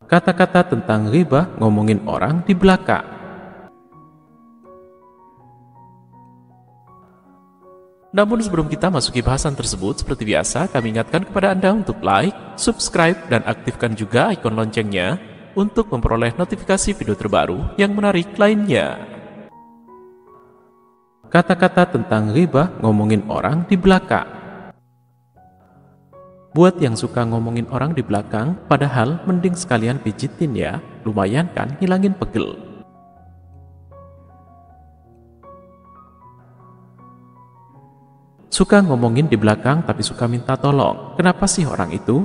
Kata-kata tentang ghibah ngomongin orang di belakang. Namun sebelum kita masuki bahasan tersebut, seperti biasa kami ingatkan kepada Anda untuk like, subscribe, dan aktifkan juga ikon loncengnya untuk memperoleh notifikasi video terbaru yang menarik lainnya. Kata-kata tentang ghibah ngomongin orang di belakang. Buat yang suka ngomongin orang di belakang, padahal mending sekalian pijitin ya, lumayan kan hilangin pegel. Suka ngomongin di belakang tapi suka minta tolong. Kenapa sih orang itu?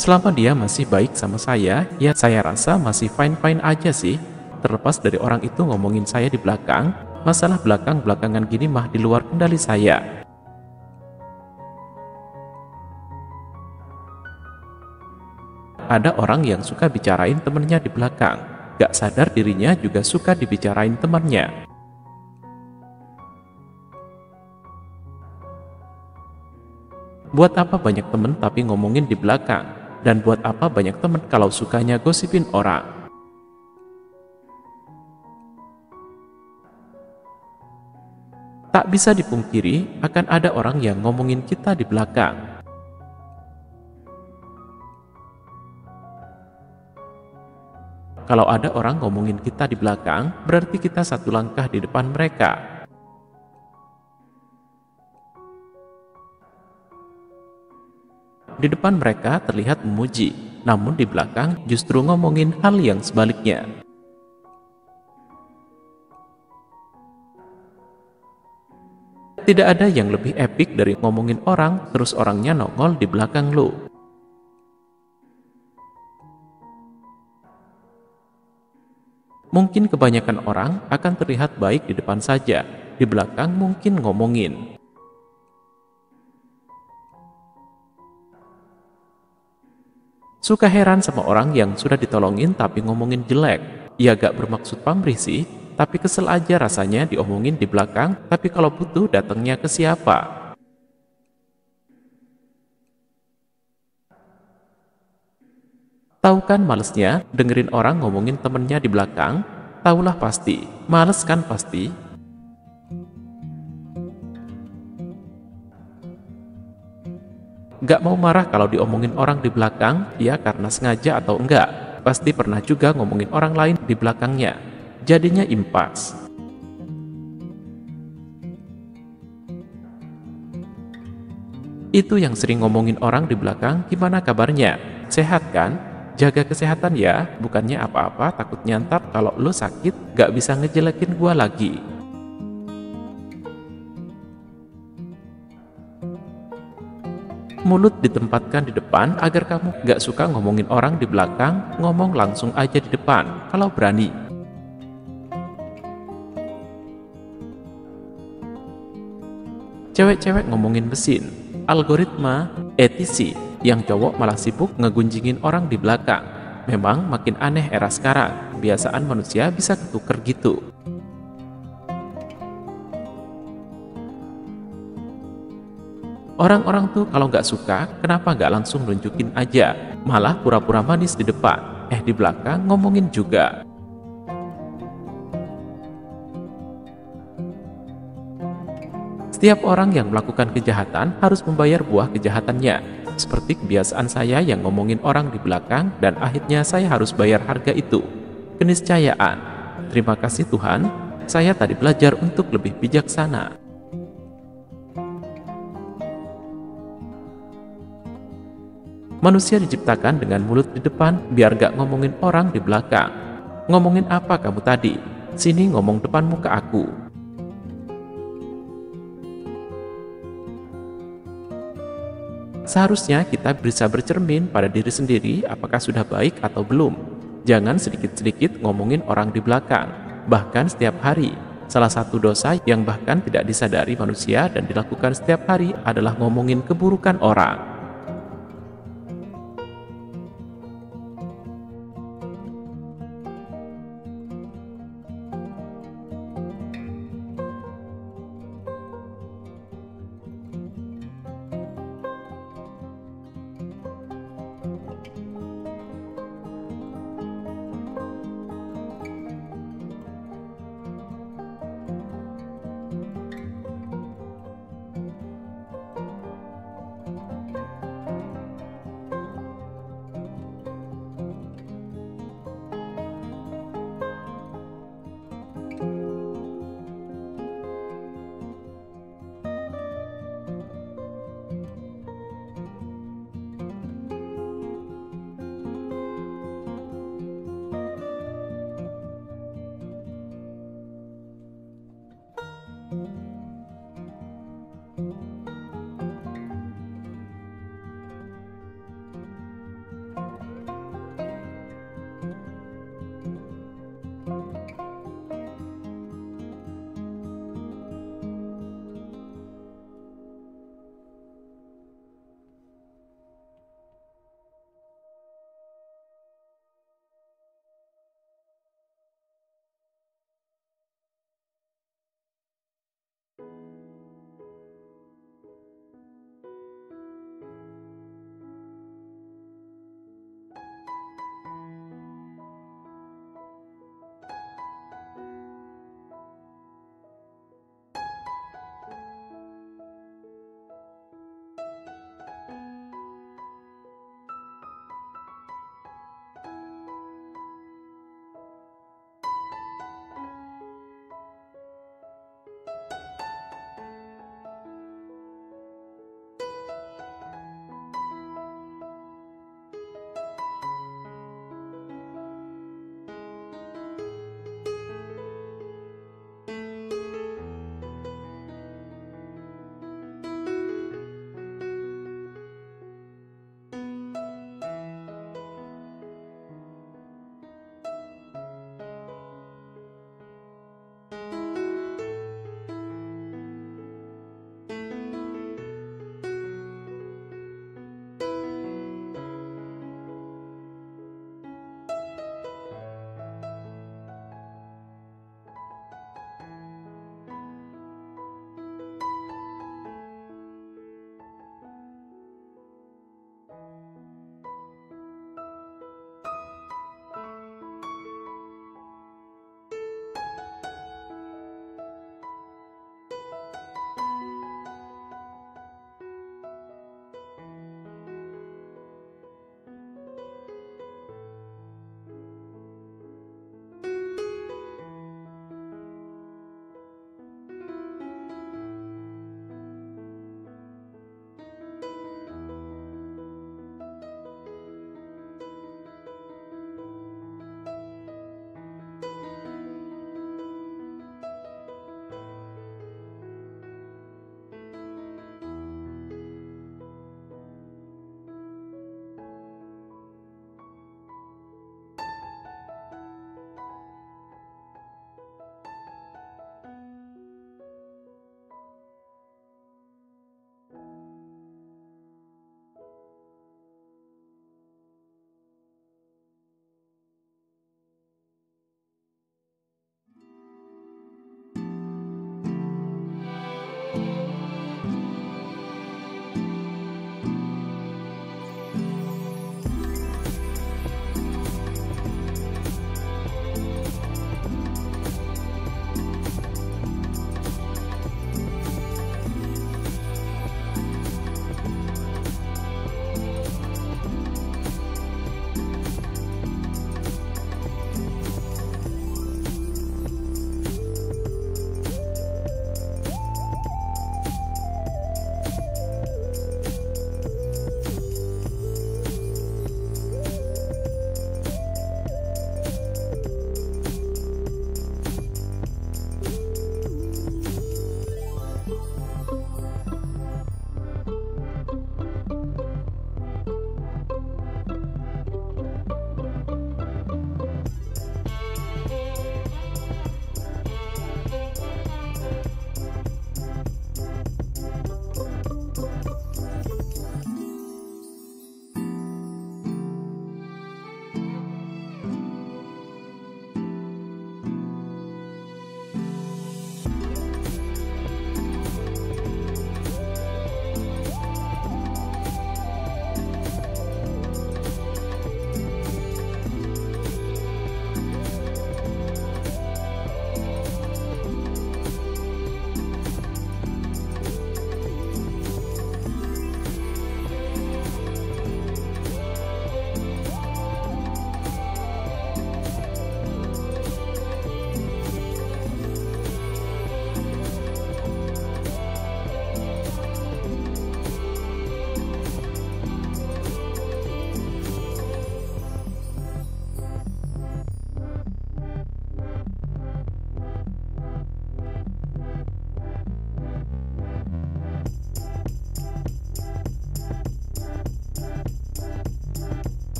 Selama dia masih baik sama saya, ya saya rasa masih fine-fine aja sih. Terlepas dari orang itu ngomongin saya di belakang, masalah belakang-belakangan gini mah di luar kendali saya. Ada orang yang suka bicarain temennya di belakang, gak sadar dirinya juga suka dibicarain temannya. Buat apa banyak temen tapi ngomongin di belakang? Dan buat apa banyak temen kalau sukanya gosipin orang? Tak bisa dipungkiri akan ada orang yang ngomongin kita di belakang. Kalau ada orang ngomongin kita di belakang, berarti kita satu langkah di depan mereka. Di depan mereka terlihat memuji, namun di belakang justru ngomongin hal yang sebaliknya. Tidak ada yang lebih epik dari ngomongin orang, terus orangnya nongol di belakang lo. Mungkin kebanyakan orang akan terlihat baik di depan saja, di belakang mungkin ngomongin. Suka heran sama orang yang sudah ditolongin tapi ngomongin jelek. Ya gak bermaksud pamrih sih, tapi kesel aja rasanya diomongin di belakang, tapi kalau butuh datangnya ke siapa? Tahu kan malesnya dengerin orang ngomongin temennya di belakang? Taulah pasti, males kan pasti? Gak mau marah kalau diomongin orang di belakang, ya karena sengaja atau enggak. Pasti pernah juga ngomongin orang lain di belakangnya. Jadinya impas. Itu yang sering ngomongin orang di belakang, gimana kabarnya? Sehat kan? Jaga kesehatan ya, bukannya apa-apa takutnya ntar kalau lo sakit gak bisa ngejelekin gua lagi. Mulut ditempatkan di depan agar kamu gak suka ngomongin orang di belakang, ngomong langsung aja di depan, kalau berani. Cewek-cewek ngomongin mesin, algoritma, ETC, yang cowok malah sibuk ngegunjingin orang di belakang. Memang makin aneh era sekarang, kebiasaan manusia bisa ketuker gitu. Orang-orang tuh kalau nggak suka, kenapa nggak langsung nunjukin aja? Malah pura-pura manis di depan, di belakang ngomongin juga. Setiap orang yang melakukan kejahatan harus membayar buah kejahatannya. Seperti kebiasaan saya yang ngomongin orang di belakang dan akhirnya saya harus bayar harga itu. Keniscayaan. Terima kasih Tuhan, saya tadi belajar untuk lebih bijaksana. Manusia diciptakan dengan mulut di depan biar gak ngomongin orang di belakang. Ngomongin apa kamu tadi? Sini ngomong depan muka aku. Seharusnya kita bisa bercermin pada diri sendiri apakah sudah baik atau belum. Jangan sedikit-sedikit ngomongin orang di belakang, bahkan setiap hari. Salah satu dosa yang bahkan tidak disadari manusia dan dilakukan setiap hari adalah ngomongin keburukan orang.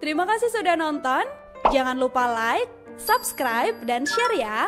Terima kasih sudah nonton. Jangan lupa like, subscribe, dan share ya.